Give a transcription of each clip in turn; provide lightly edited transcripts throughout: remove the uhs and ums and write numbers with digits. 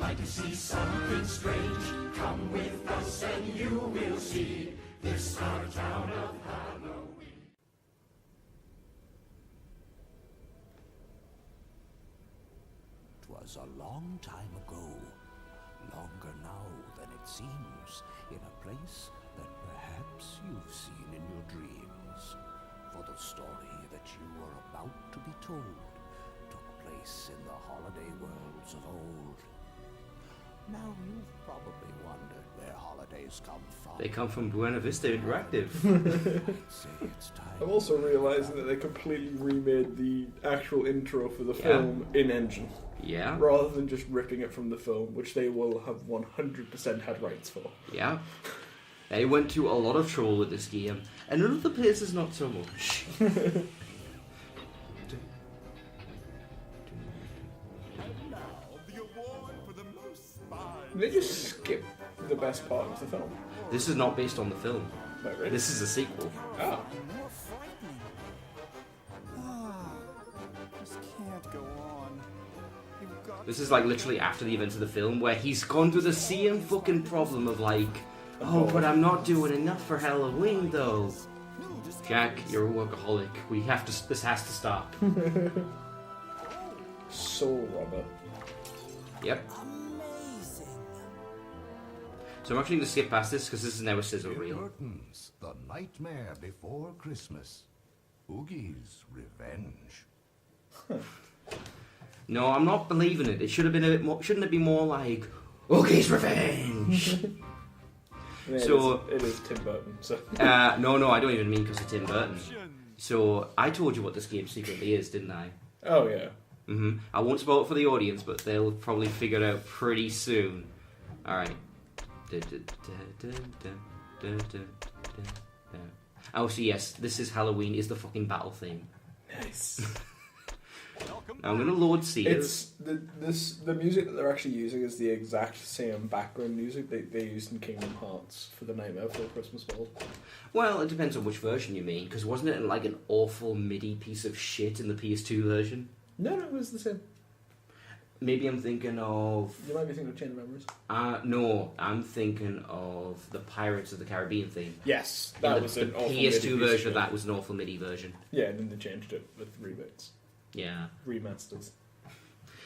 might see something strange. Come with us and you will see this our town of Halloween. "'Twas a long time ago, longer now than it seems, in a place that perhaps you've seen in your dreams. For the story that you are about to be told took place in the holiday worlds of old. Now you've probably wondered where holidays come from. They come from Buena Vista Interactive. I'd say it's time. I'm also realising that they completely remade the actual intro for the film in engine, Yeah. rather than just ripping it from the film, which they will have 100% had rights for. Yeah. They went to a lot of trouble with this game, and in other places not so much. They just skip the best part of the film. This is not based on the film. Oh, really? This is a sequel. Ah. More frightening. This can't go on. You've got This is like literally after the events of the film, where he's gone through the same fucking problem of like, oh, but I'm not doing enough for Halloween though. Jack, you're a workaholic. This has to stop. Soul Robber. Yep. So I'm actually going to skip past this because this is now a sizzle reel. Burton's The Nightmare Before Christmas. Oogie's Revenge. No, I'm not believing it. It should have been a bit more. Shouldn't it be more like Oogie's Revenge? Yeah, So- it is Tim Burton. So No, I don't even mean because of Tim Burton. So I told you what this game secretly is, didn't I? oh yeah. I won't spoil it for the audience, but they'll probably figure it out pretty soon. Alright. Oh, so yes, This Is Halloween is the fucking battle theme. Nice. Now I'm going to load It's scenes. the music that they're actually using is the exact same background music they used in Kingdom Hearts for the Nightmare Before Christmas Ball. Well, it depends on which version you mean, because wasn't it like an awful MIDI piece of shit in the PS2 version? No, it was the same. Maybe I'm thinking of... You might be thinking of Chain of Memories. No, I'm thinking of the Pirates of the Caribbean theme. Yes, that was the an awful PS2 MIDI version of that was an awful MIDI version. Yeah, and then they changed it with reboots, Yeah. remasters.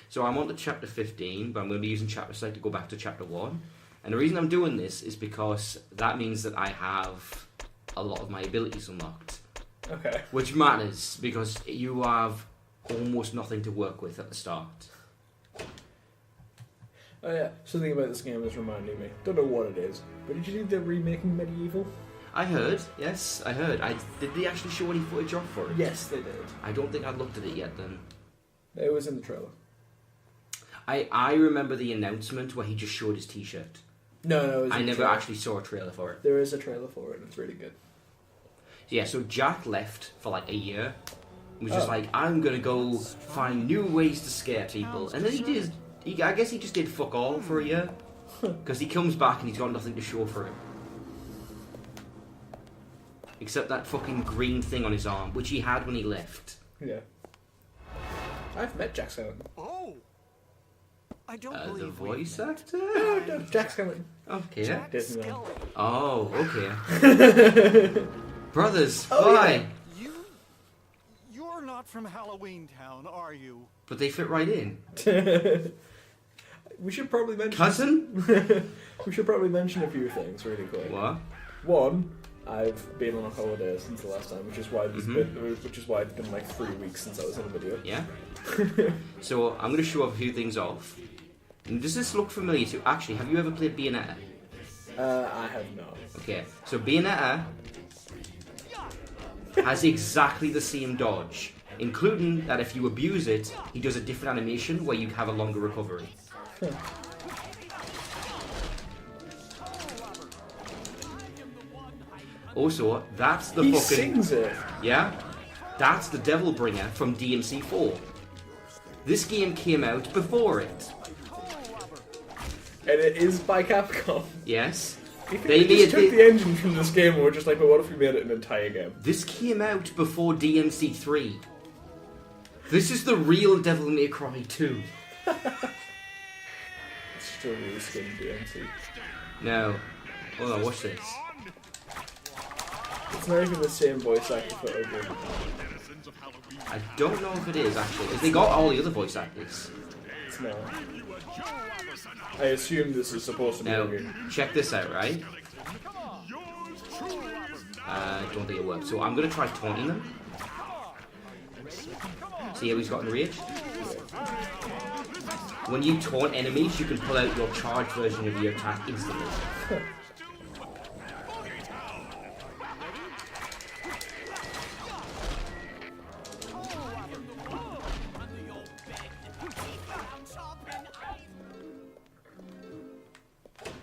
So I'm on to chapter 15, but I'm going to be using chapter select to go back to chapter 1. And the reason I'm doing this is because that means that I have a lot of my abilities unlocked. Okay. Which matters, because you have almost nothing to work with at the start. Oh yeah, something about this game is reminding me. Don't know what it is, but did you see they're remaking Medieval? I heard, yes, I heard. Did they actually show any footage off for it? Yes, they did. I don't think I looked at it yet then. It was in the trailer. I remember the announcement where he just showed his t-shirt. No, it was I in the never trailer. actually saw a trailer for it. There is a trailer for it, and it's really good. Yeah, so Jack left for like a year. He was just like, I'm gonna go find new ways to scare people. And then he did. I guess he just did fuck all for a year. Because he comes back and he's got nothing to show for it. Except that fucking green thing on his arm, which he had when he left. Yeah. I've met Jack Skellington. Oh! I don't The believe we voice met. actor? No, Jack Skellington. Okay. Jack Disneyland. Skellington. Oh, okay. Brothers, why? You're not from Halloween Town, are you? But they fit right in. We should probably mention... Cousin? We should probably mention a few things really quick. What? One, I've been on a holiday since the last time, which is why it's been like 3 weeks since I was in a video. Yeah. So I'm going to show a few things off. And does this look familiar to you? Actually, have you ever played Bayonetta? I have not. Okay, so Bayonetta has exactly the same dodge, including that if you abuse it, he does a different animation where you have a longer recovery. Also, that's the He fucking... sings it. Yeah? That's the Devil Bringer from DMC4. This game came out before it. And it is by Capcom. Yes? They just took the engine from this game and were just like, but what if we made it an entire game? This came out before DMC3. This is the real Devil May Cry 2. It's to reskin DMC. No. Hold on, watch this. It's not even the same voice actor for Oogie. I don't know if it is, actually, because they got all the other voice actors. It's not. I assume this is supposed to be Now, Oogie. check this out, right? I don't think it works. So I'm going to try taunting them. See how he's got enraged? When you taunt enemies, you can pull out your charged version of your attack instantly.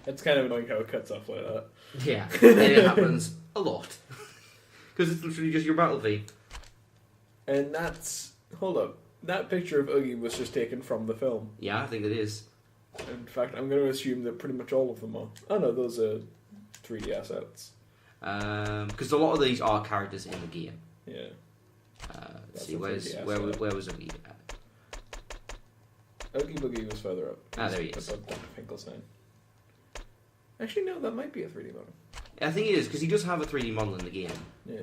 It's kind of annoying how it cuts off like that. Yeah, and it happens a lot. Because it's literally just your battle feed. And that's... Hold up. That picture of Oogie was just taken from the film. Yeah, I think it is. In fact, I'm going to assume that pretty much all of them are. Oh no, those are 3D assets. Because a lot of these are characters in the game. Yeah. Let's see, where was Oogie at? Oogie Boogie was further up. Ah, there he is. Above Dr. Finkelstein. Actually, no, that might be a 3D model. I think it is, because he does have a 3D model in the game. Yeah.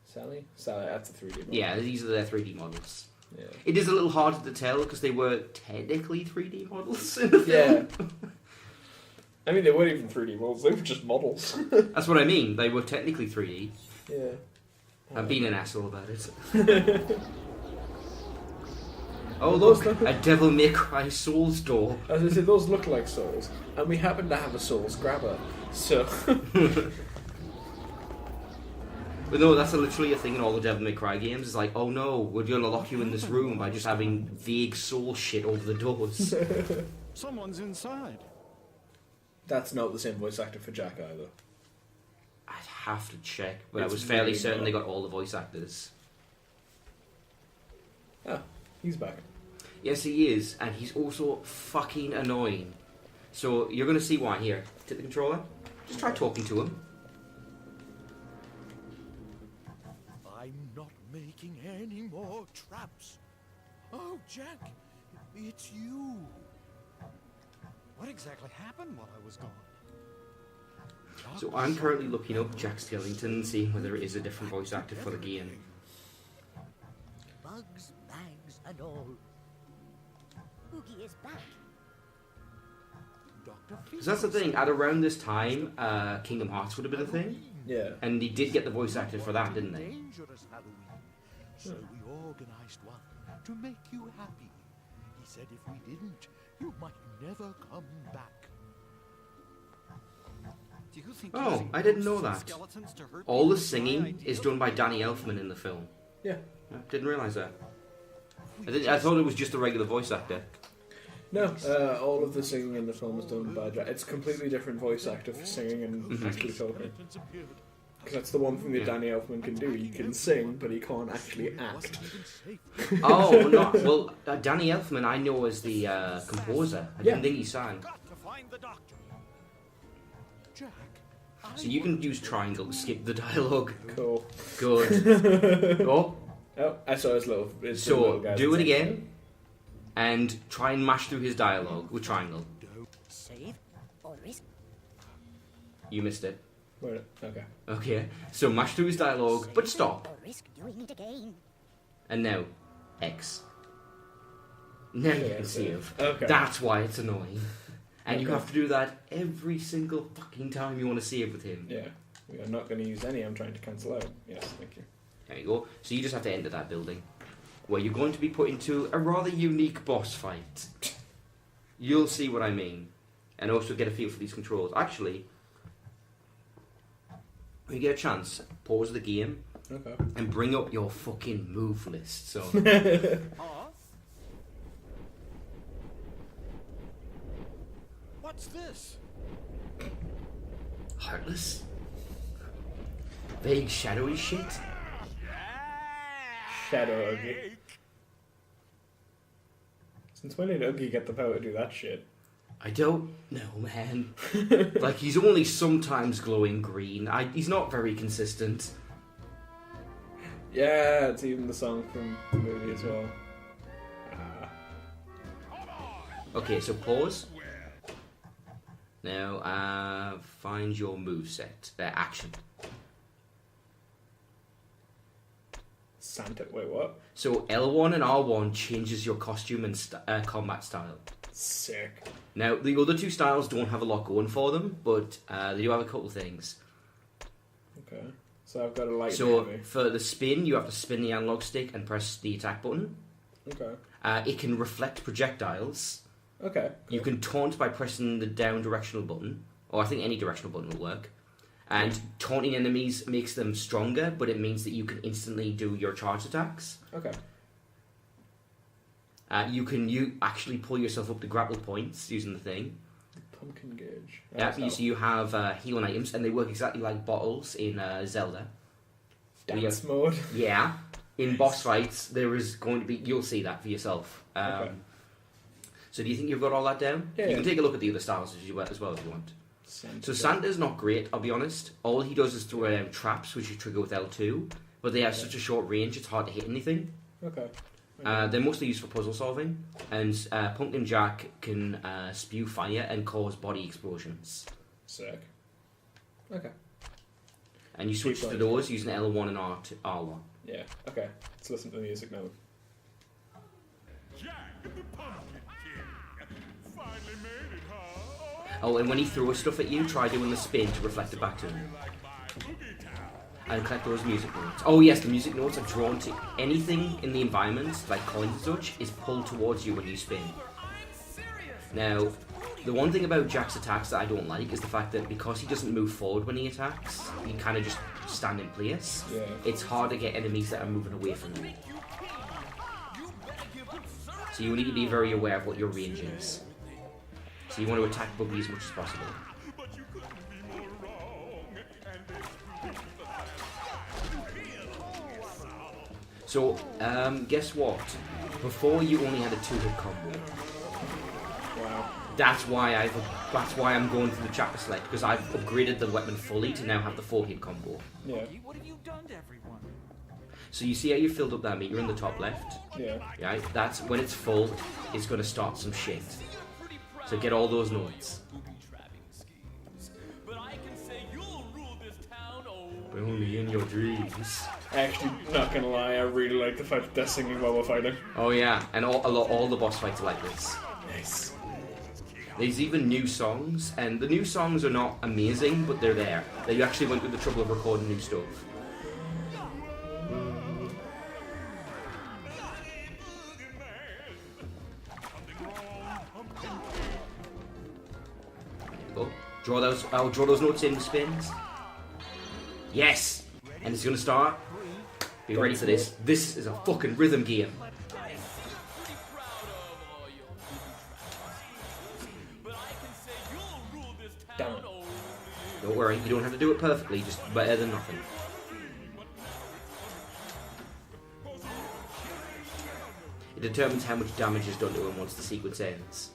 Sally? Sally, that's a 3D model. Yeah, these are their 3D models. Yeah. It is a little harder to tell, because they were technically 3D models in the film. Yeah. I mean, they weren't even 3D models, they were just models. That's what I mean, they were technically 3D. Yeah. I'm being an asshole about it. Oh look, a Devil May Cry Souls door. As I say, those look like souls, and we happen to have a souls grabber, so... But no, that's literally a thing in all the Devil May Cry games. It's like, oh no, we're going to lock you in this room by just having vague soul shit over the doors. Someone's inside. That's not the same voice actor for Jack either. I'd have to check, but I It's was fairly really certain not. they got all the voice actors. Ah, he's back. Yes, he is, and he's also fucking annoying. So you're going to see why here. Take the controller. Just try talking to him. I'm not making any more traps. Oh, Jack, it's you. What exactly happened while I was gone? So I'm currently looking up Jack Skellington and seeing whether it is a different voice actor for the game. Bugs, bags, and all. Oogie is back. Because that's the thing, at around this time, Kingdom Hearts would have been a thing. Yeah. And they did get the voice actor for that, didn't they? Dangerous Halloween. So we organized one to make you happy. He said if we didn't, you might never come back. Do you think Oh, using I didn't know ghosts and that. skeletons to hurt All the people is my singing idea? is done by Danny Elfman in the film. Yeah. I didn't realise that. I thought it was just a regular voice actor. No, all of the singing in the film is done by Jack. It's a completely different voice actor for singing and actually talking. Because that's the one thing that Yeah. Danny Elfman can do. He can sing, but he can't actually act. Oh, no. Well, Danny Elfman I know as the composer. I didn't think he sang. Got to find the doctor. Jack, So you can use triangle to skip the dialogue. Cool. Good. Oh, Oh, I saw his little little so guy do it that's again. And try and mash through his dialogue with triangle. Save or risk. You missed it. Wait, okay. Okay, so mash through his dialogue, but stop. Or risk doing it again. And now, X. Now you Yeah, can save. okay. That's why it's annoying. And you Okay. have to do that every single fucking time you want to save with him. Yeah. We are not going to use any. I'm trying to cancel out. Yes, thank you. There you go. So you just have to enter that building, where you're going to be put into a rather unique boss fight. You'll see what I mean. And also get a feel for these controls. Actually, when you get a chance, pause the game Okay. and bring up your fucking move list. So, what's this? Heartless? Vague shadowy shit? Shadow Oogie. Since when did Oogie get the power to do that shit? I don't know, man. Like, he's only sometimes glowing green. He's not very consistent. Yeah, it's even the song from the movie as well. Okay, so pause. Now, find your moveset. Action. Santa. Wait, what? So L1 and R1 changes your costume and combat style. Sick. Now, the other two styles don't have a lot going for them, but they do have a couple things. Okay. So I've got a light So heavy. for the spin, you have to spin the analog stick and press the attack button. Okay. It can reflect projectiles. Okay. You cool. can taunt by pressing the down directional button, or I think any directional button will work. And taunting enemies makes them stronger, but it means that you can instantly do your charge attacks. Okay. You actually pull yourself up to grapple points using the thing. Pumpkin gauge. Yeah, so you have healing items, and they work exactly like bottles in Zelda. Dance mode. Yeah. In boss fights, there is going to be... You'll see that for yourself. Okay. So do you think you've got all that down? Yeah. You can take a look at the other styles as well if you want. So Santa's not great, I'll be honest. All he does is throw out traps, which you trigger with L2, but they have such a short range, it's hard to hit anything. Okay. They're mostly used for puzzle solving, and Pumpkin Jack can spew fire and cause body explosions. Sick. Okay. And you switch to those using L1 and R1. Yeah. Okay. Let's listen to the music now. Jack the Pumpkin King. Finally made it, huh? Oh, and when he throws stuff at you, try doing the spin to reflect it back to him. Like my Oogie Town. And collect those music notes. Oh yes, the music notes are drawn to anything in the environment, like coins and such, is pulled towards you when you spin. Now, the one thing about Jack's attacks that I don't like is the fact that because he doesn't move forward when he attacks, he kind of just stand in place. Yeah. It's hard to get enemies that are moving away from him. So you need to be very aware of what your range is. So you want to attack Buggy as much as possible. But you couldn't be more wrong. And So, guess what? Before you only had a 2-hit combo. Wow. That's why I'm going through the chapter select, because I've upgraded the weapon fully to now have the 4-hit combo. Yeah. What have you done to everyone? So you see how you filled up that meter in the top left? Yeah. Yeah, that's when it's full, it's going to start some shit. So get all those notes. But only in your dreams. Actually, not gonna lie, I really like the fact that they're singing while we're fighting. Oh yeah, and all the boss fights are like this. Nice. There's even new songs, and the new songs are not amazing, but they're there. They actually went through the trouble of recording new stuff. Oh, draw those notes in the spins. Yes! And it's gonna start. Be ready for this. This is a fucking rhythm game. Damn it. Don't worry, you don't have to do it perfectly, just better than nothing. It determines how much damage is done to him once the sequence ends.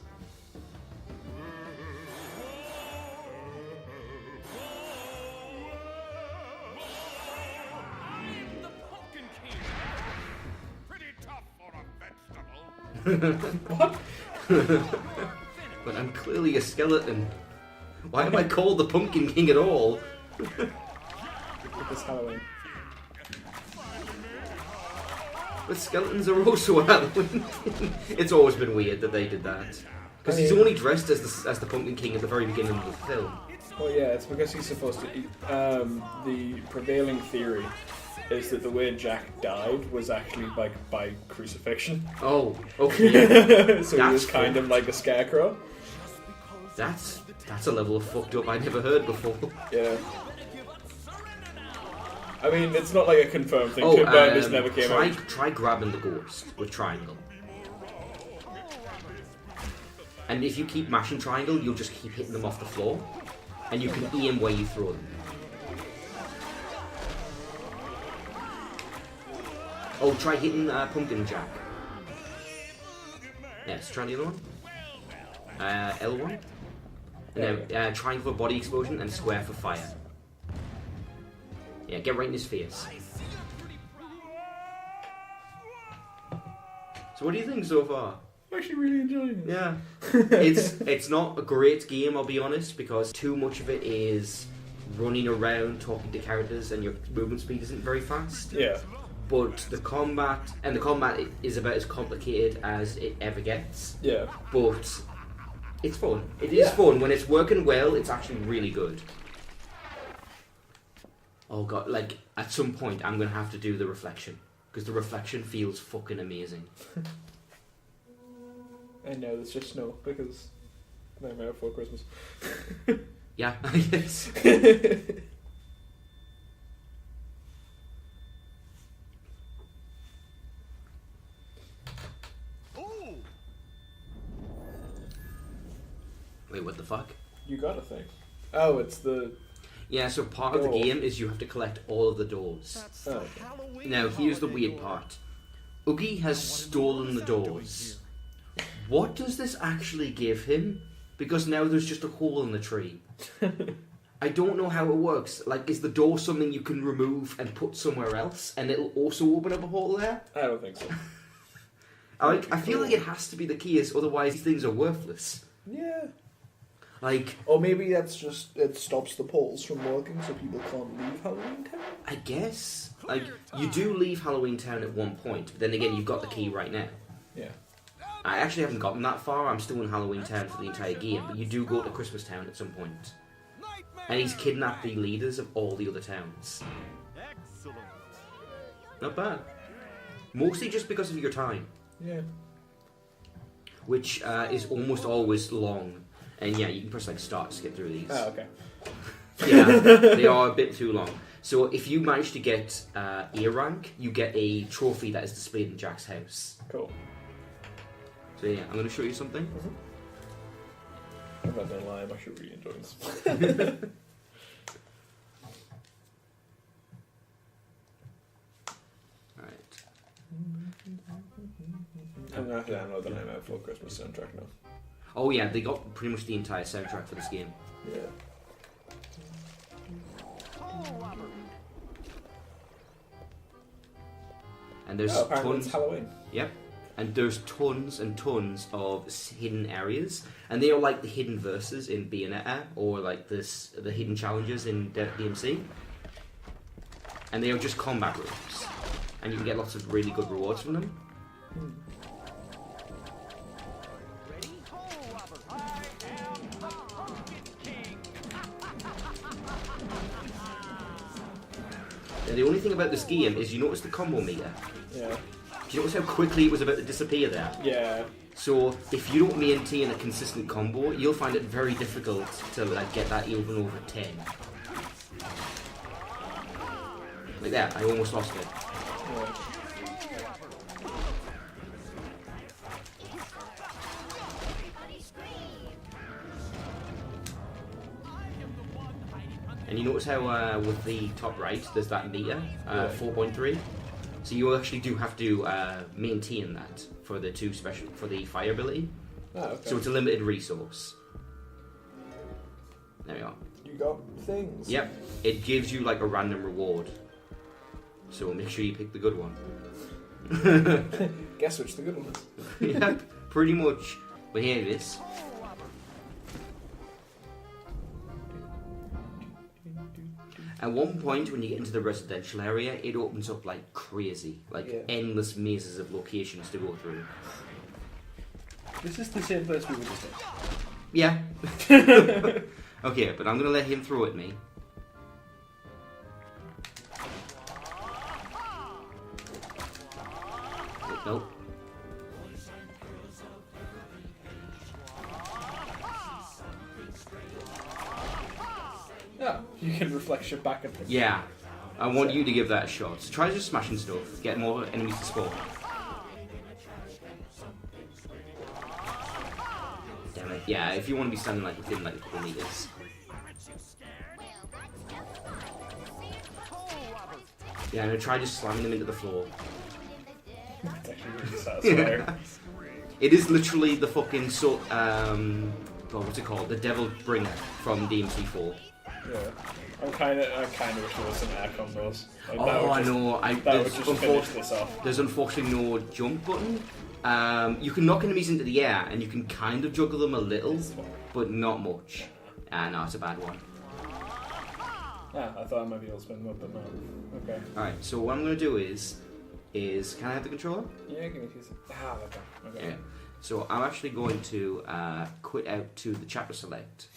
the Pumpkin King. Pretty tough for a vegetable. But I'm clearly a skeleton. Why am I called the Pumpkin King at all? It's Halloween. But skeletons are also Halloween. It's always been weird that they did that. Because he's only dressed as the Pumpkin King at the very beginning of the film. Well, yeah, it's because he's supposed to eat. The prevailing theory is that the way Jack died was actually by crucifixion. Oh, okay. So he was kind of like a scarecrow. That's a level of fucked up I never heard before. Yeah. I mean, it's not like a confirmed thing, but this never came out. Try grabbing the ghost with triangle. And if you keep mashing triangle, you'll just keep hitting them off the floor. And you can aim where you throw them. Oh, try hitting Pumpkin Jack. Yes, try the other one. L1. And then triangle for body explosion and square for fire. Yeah, get right in his face. So what do you think so far? I'm actually really enjoying it. Yeah. It's not a great game, I'll be honest, because too much of it is running around talking to characters and your movement speed isn't very fast. Yeah. But the combat is about as complicated as it ever gets. Yeah. But it's fun. It is fun. When it's working well, it's actually really good. Oh god, like, at some point I'm going to have to do the reflection. Because the reflection feels fucking amazing. And now there's just snow, because Nightmare Before Christmas. Yeah, I guess. Oh! Wait, what the fuck? You got a thing. Oh, it's the... Yeah, so part of the Door. game is you have to collect all of the doors. That's Oh, the okay. Halloween Now, here's the holiday weird door. part. Oogie has stolen the doors. What does this actually give him? Because now there's just a hole in the tree. I don't know how it works. Like, is the door something you can remove and put somewhere else, and it'll also open up a hole there? I don't think so. I feel like it has to be the case, otherwise these things are worthless. Yeah. Like, Or maybe that's just, it stops the polls from working so people can't leave Halloween Town? I guess. Like, you do leave Halloween Town at one point, but then again, you've got the key right now. Yeah. I actually haven't gotten that far. I'm still in Halloween Town for the entire game, but you do go to Christmas Town at some point. And he's kidnapped the leaders of all the other towns. Excellent. Not bad. Mostly just because of your time, Yeah. which is almost always long. And yeah, you can press like start to skip through these. Oh, okay. Yeah, they are a bit too long. So if you manage to get A rank, you get a trophy that is displayed in Jack's house. Cool. So yeah, I'm going to show you something. I'm not gonna lie, I'm actually really enjoying this. Alright. I'm gonna have to download the Nightmare Before Christmas soundtrack now. Oh yeah, they got pretty much the entire soundtrack for this game. Yeah. And there's Oh, apparently tons. it's Halloween. Yep. And there's tons and tons of hidden areas, and they are like the hidden verses in Bayonetta, or like the hidden challenges in DMC. And they are just combat rooms, and you can get lots of really good rewards from them. Ready? Ho, Wobber. I am the Pumpkin King. And the only thing about this game is you notice the combo meter. Yeah. Do you notice how quickly it was about to disappear there? Yeah. So if you don't maintain a consistent combo, you'll find it very difficult to like get that even over 10. Like that, I almost lost it. Yeah. And you notice how with the top right, there's that meter, 4.3. So you actually do have to maintain that for the for the fire ability. Oh, okay. So it's a limited resource. There we are. You got things. Yep, it gives you like a random reward. So make sure you pick the good one. Guess which the good one is. Yep, pretty much. But here it is. At one point, when you get into the residential area, it opens up like crazy, like endless mazes of locations to go through. This is the same place we were just at. Yeah. Okay, but I'm gonna let him throw at me. Nope. Yeah, you can reflect shit back at them. Yeah. I want you to give that a shot. So try just smashing stuff, get more enemies to spawn. Damn it. Yeah, if you want to be standing like within like a couple meters. Yeah, and try just slamming them into the floor. It's actually really satisfying. It is literally the fucking what's it called? The Devil Bringer from DMC4. Yeah. I kind of wish there was some air combos. Like, Oh, I know. That would just finish this off. There's unfortunately no jump button, You can knock enemies into the air, and you can kind of juggle them a little, but not much. No, it's a bad one. I thought I might be able to spin them up, but no. Okay. Alright, so what I'm going to do is... Can I have the controller? Yeah, give me 2 seconds. Okay. Yeah. So I'm actually going to quit out to the chapter select.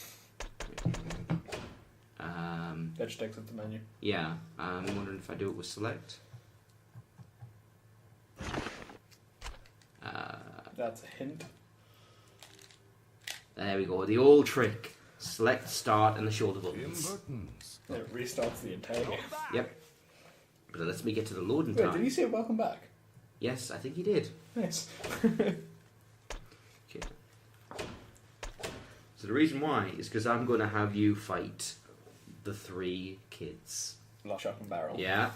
That just takes up the menu. Yeah, I'm wondering if I do it with select. That's a hint. There we go, the old trick. Select, start, and the shoulder buttons. It restarts the entire game. Yep. But it lets me get to the loading Wait, time. did you say welcome back? Yes, I think he did. Nice. Okay. So the reason why is because I'm going to have you fight the 3 kids. Lock, Shock and Barrel. Yeah.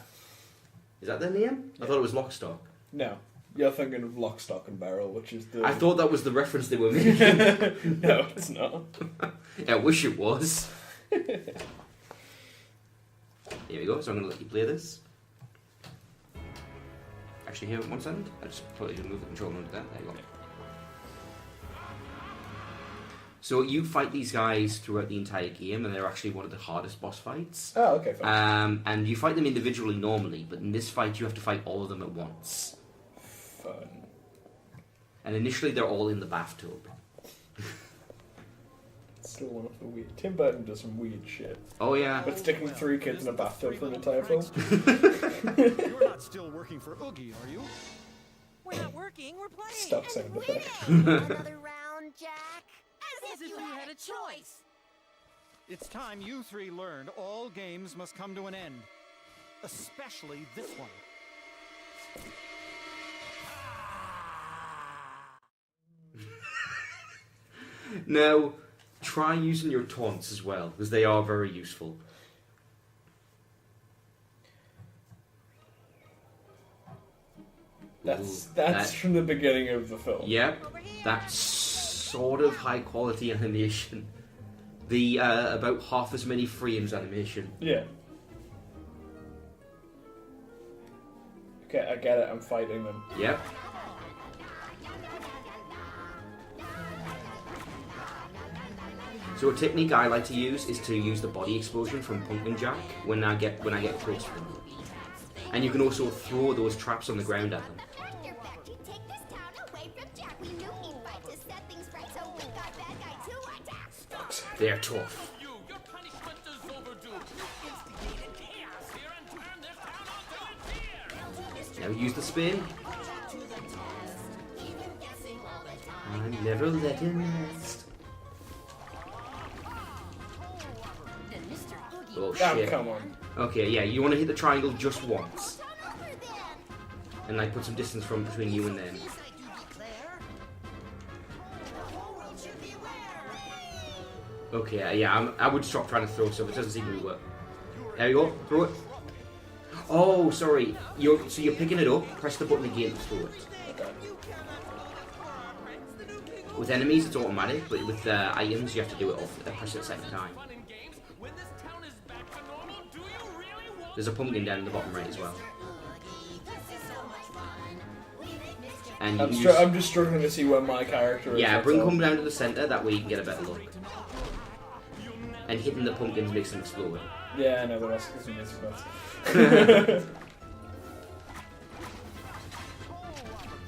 Is that their name? I thought it was Lockstock. No. You're thinking of Lock, Stock and Barrel, which is the... I thought that was the reference they were making. No, it's not. I wish it was. Here we go, so I'm going to let you play this. Actually, here, 1 second. I just probably going to move the controller under that. There you go. So you fight these guys throughout the entire game, and they're actually one of the hardest boss fights. Oh, okay, fine. And you fight them individually normally, but in this fight you have to fight all of them at once. Fun. And initially they're all in the bathtub. Still one of the weird... Tim Burton does some weird shit. Oh yeah. But sticking 3 kids in a bathtub for an entire film? You're not still working for Oogie, are you? We're not working, we're playing. Stuck sound effect. Another round, Jack? As if you had a choice. It's time you 3 learned all games must come to an end. Especially this one. Now, try using your taunts as well, because they are very useful. That's from the beginning of the film. Yep, that's sort of high quality animation. The about half as many frames animation. Yeah. Okay, I get it, I'm fighting them. Yep. So a technique I like to use is to use the body explosion from Pumpkin Jack when I get close to them. And you can also throw those traps on the ground at them. They're tough. Your punishment is overdue. Instigated chaos here and turned this town onto a Now use the spin. I'm never letting rest. Oh Oh, shit. come on. Okay, yeah, you want to hit the triangle just once. And like put some distance from between you and them. Okay, yeah, I would stop trying to throw stuff. It doesn't seem to work. There you go. Throw it. Oh, sorry. So you're picking it up. Press the button again to throw it. With enemies, it's automatic, but with items, you have to do it off. Press it a second time. There's a pumpkin down in the bottom right as well. And I'm just struggling to see where my character is. yeah, bring them down to the centre. That way you can get a better look. And hitting the pumpkins makes them explode. Yeah, I know, the rest gives me this spots.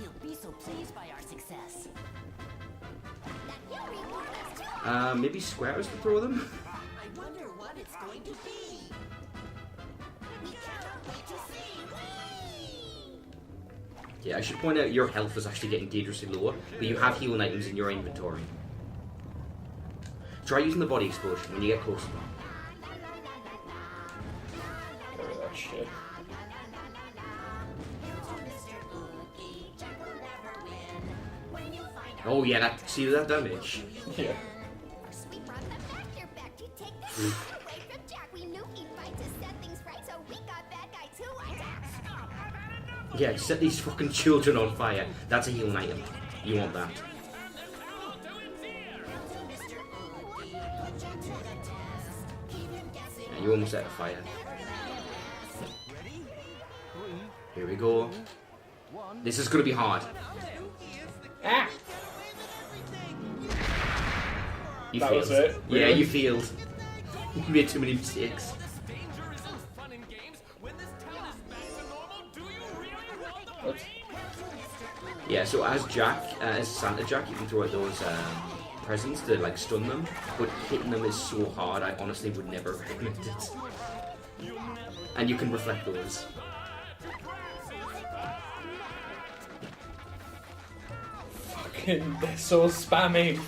He'll be so pleased by our success. Maybe squares to throw them? I wonder what it's going to be. We cannot wait to see. Yeah, I should point out your health is actually getting dangerously lower, but you have healing items in your inventory. Try using the body explosion when you get close to them. Oh, that shit. Oh yeah, see that damage? Yeah. Yeah, set these fucking children on fire. That's a healing item. You want that. Yeah, you almost set a fire. Here we go. This is gonna be hard. Ah! You That failed. was it? Yeah, Really? you failed. You made too many mistakes. What? Yeah, so as Jack, as Santa Jack, you can throw out those presents to like stun them, but hitting them is so hard. I honestly would never recommend it. And you can reflect those. Fucking, they're so spammy.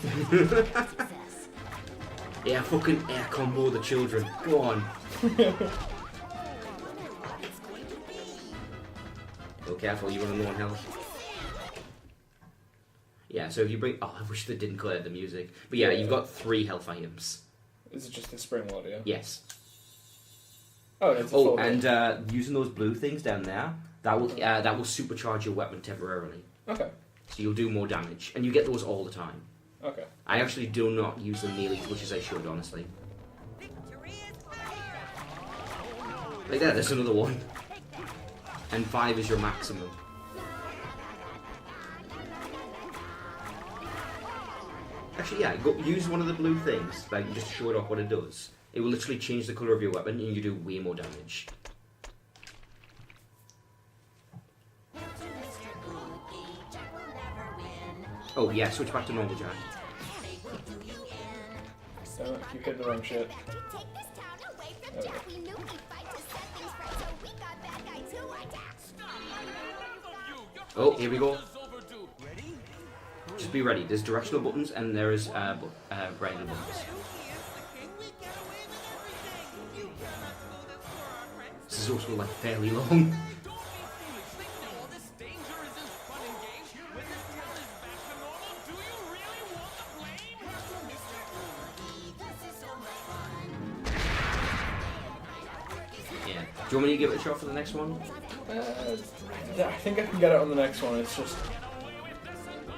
Yeah, fucking air combo the children. Go on. Oh, careful, you're on low on health. Yeah, so if you bring... Oh, I wish they didn't cut out the music. But yeah, you've got 3 health items. Is it just the spring water, yeah? Yes. Oh, it's a Oh, full and using those blue things down there, that will supercharge your weapon temporarily. Okay. So you'll do more damage. And you get those all the time. Okay. I actually do not use them nearly as much as I should, honestly. Like that, there's another one. And 5 is your maximum. Actually, yeah, go use one of the blue things, like just show it off what it does. It will literally change the colour of your weapon and you do way more damage. Oh yeah, switch back to normal, Jack. Damn it, keep hitting the wrong shit. Oh, here we go. Just be ready. There's directional buttons and there is random buttons. This is also like fairly long. Yeah. Do you want me to give it a shot for the next one? I think I can get it on the next one. It's just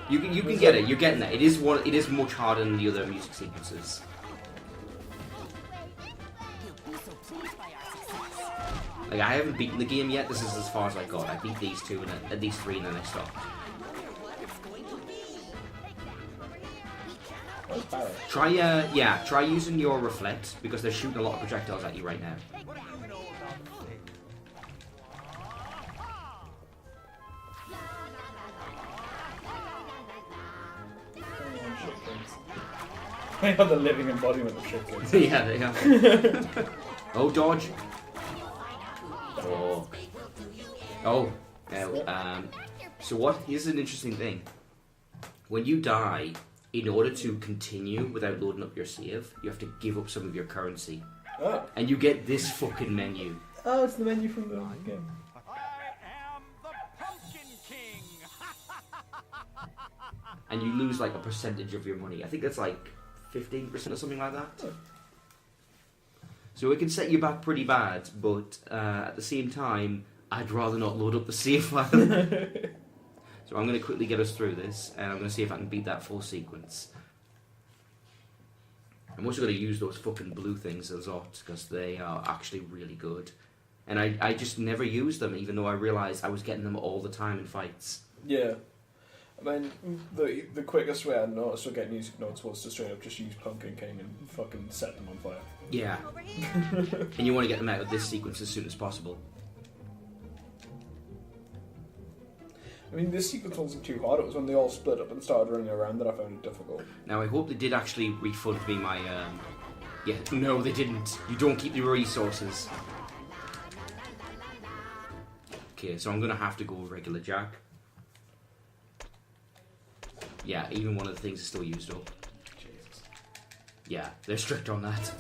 You can get it. You're getting it. It is much harder than the other music sequences. Like I haven't beaten the game yet. This is as far as I got. I beat these 2 and these 3 and then I stopped. Try using your reflect because they're shooting a lot of projectiles at you right now. I have the living embodiment of shit kids. Yeah, they are. Oh, dodge. Oh. Oh. So what? Here's an interesting thing. When you die, in order to continue without loading up your save, you have to give up some of your currency. Oh. And you get this fucking menu. Oh, it's the menu from the game. And you lose like a percentage of your money. I think that's like 15% or something like that. Oh. So it can set you back pretty bad, but at the same time, I'd rather not load up the save file. So I'm going to quickly get us through this, and I'm going to see if I can beat that full sequence. I'm also going to use those fucking blue things a lot, because they are actually really good. And I just never used them, even though I realised I was getting them all the time in fights. Yeah. I mean, the quickest way I noticed for getting music notes was to straight up just use Pumpkin King and fucking set them on fire. Yeah. And you want to get them out of this sequence as soon as possible. I mean, this sequence wasn't too hard. It was when they all split up and started running around that I found it difficult. Now, I hope they did actually refund me my, Yeah, no, they didn't. You don't keep your resources. Okay, so I'm going to have to go regular Jack. Yeah, even one of the things is still used up. Jesus. Yeah, they're strict on that.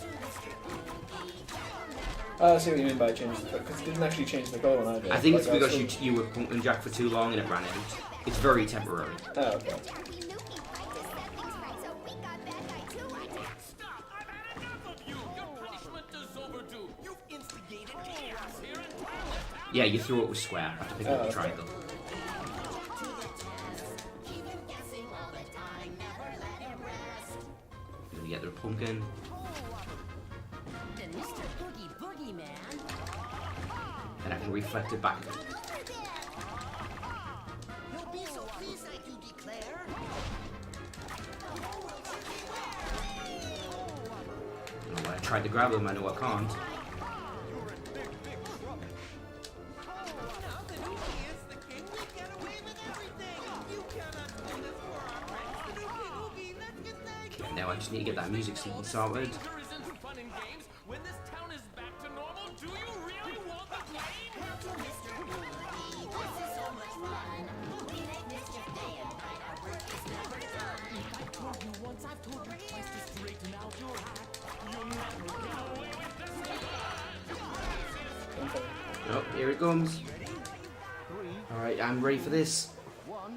I see what you mean by change the colour, because it didn't actually change the colour when I did. I think Like, it's because you were pumping Jack for too long and it ran out. It's very temporary. Oh, okay. Yeah, you throw it with square. I have to pick it up with triangle. You get the pumpkin. And I can reflect it back. You'll be so pleased I do declare. tried to grab him, I know I can't. Now that Oogie is the king, we get away with everything. You cannot hold us for our friends, the new king Oogie. Let's get thanked. Okay, now I just need to get that music scene sorted. Danger isn't fun and games. When this town is back to normal, do you really want the blame? Welcome, Mr. Oogie. This is so much fun. We make mischief day and night. Our work is never done. I've told you once, I've told you twice to straighten out your act. You'll never get away with this. Oh, here it comes. Alright, I'm ready for this. Now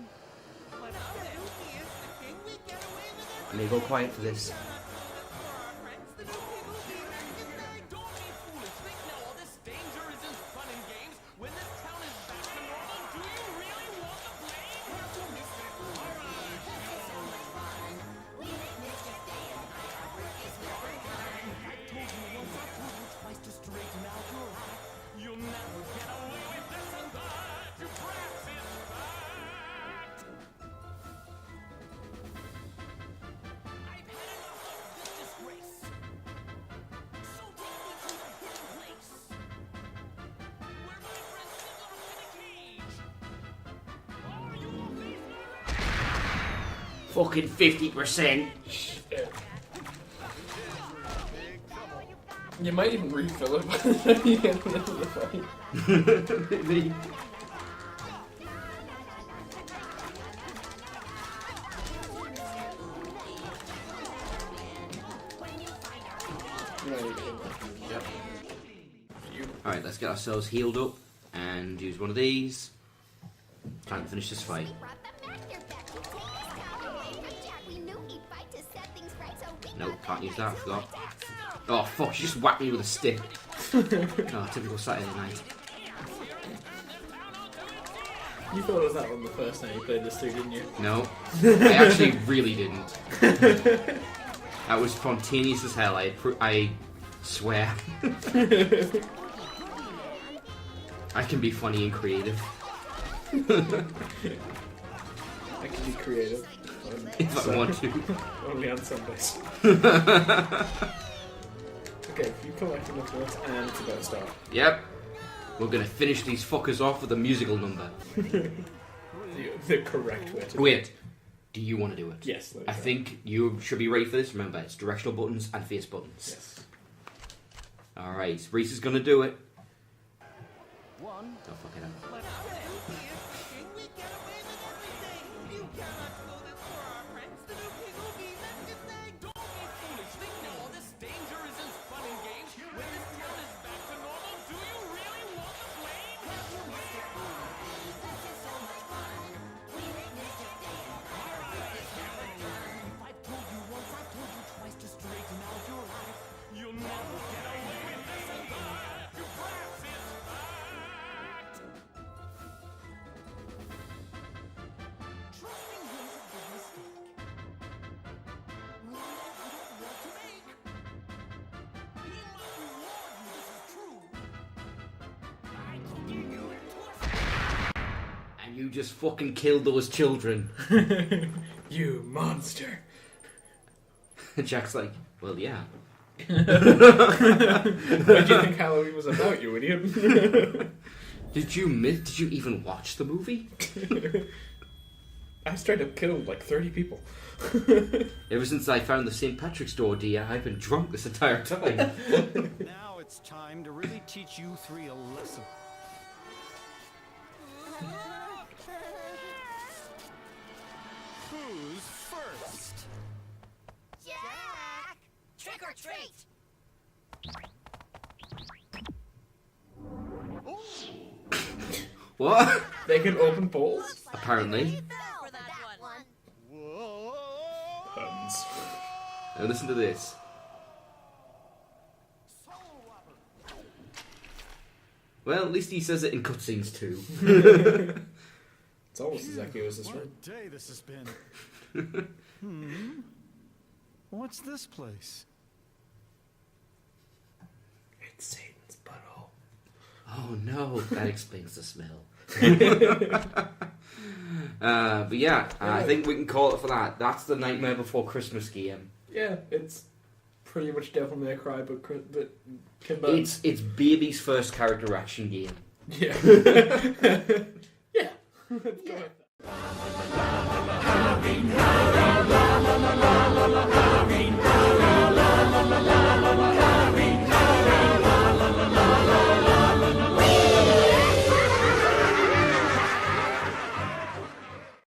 that Oogie is the king, we get away with everything. I'm gonna go quiet for this. For our friends, the new king Oogie. Let's get thanked. Don't be foolish. Think now all this danger isn't fun and games. When this town is back to normal, do you really want the blame? Welcome, Mr. Oogie. This is so much fun. We make mischief day and night. Our work is never done. I've told you once, I've told you twice to straighten out your act. You'll never get away with this and that. You perhaps is fact. I've had enough of this disgrace. So take me to the hidden place where my friends sit locked in a cage. Are you a face Fucking 50%. You might even refill it by the time you get into the fight. Maybe. Yep. Alright, let's get ourselves healed up and use one of these. Time to finish this fight. Nope, can't use that, forgot. Oh fuck, she just whacked me with a stick. Oh, typical Saturday night. You thought it was that one the first time you played this too, didn't you? No, I actually really didn't. That was spontaneous as hell, I swear. I can be funny and creative. I can be creative. If I want to. Only on Sundays. Okay, you collect enough notes and it's about to start. Yep. We're gonna finish these fuckers off with a musical number. The correct way to do it. Wait, do you want to do it? Yes, let me I try. think you should be ready for this. Remember, it's directional buttons and face buttons. Yes. Alright, Reese is gonna do it. One. Don't fuck it up. Now that Oogie is the king, we get away with everything. You cannot hold us for our friends, the new king Oogie. Let's get thanked. Don't be foolish. Think now all this danger isn't fun and games. When this town is back to normal, do you really want the blame? Welcome, Mr. Oogie. This is so much fun. We make mischief day and night. Our work is never done. I've told you once, I've told you twice to straighten out your act. You'll never get away with this and that. You perhaps is fact. Trusting him's a big mistake. One that you don't want to make. He must reward you, this is true. I could give you a twist. And you just fucking killed those children. You monster. Jack's like, well, yeah. What do you think Halloween was about, you idiot? Did you even watch the movie? I straight up killed like 30 people. Ever since I found the St. Patrick's door, dear, I've been drunk this entire time. Now it's time to really teach you three a lesson. Who's first? Jack! Trick or treat! What? They can open polls? Apparently. Fell for that one. Whoa! Puns. Now listen to this. Well, at least he says it in cutscenes too. It's almost as accurate as this What a one. day this has been. What's this place? It's Satan's butthole. Oh no, that explains the smell. But yeah, I think we can call it for that. That's the Nightmare Before Christmas game. Yeah, it's pretty much Devil May Cry, but Kim Bell. It's baby's first character action game. Yeah. Yeah. Let's go with that.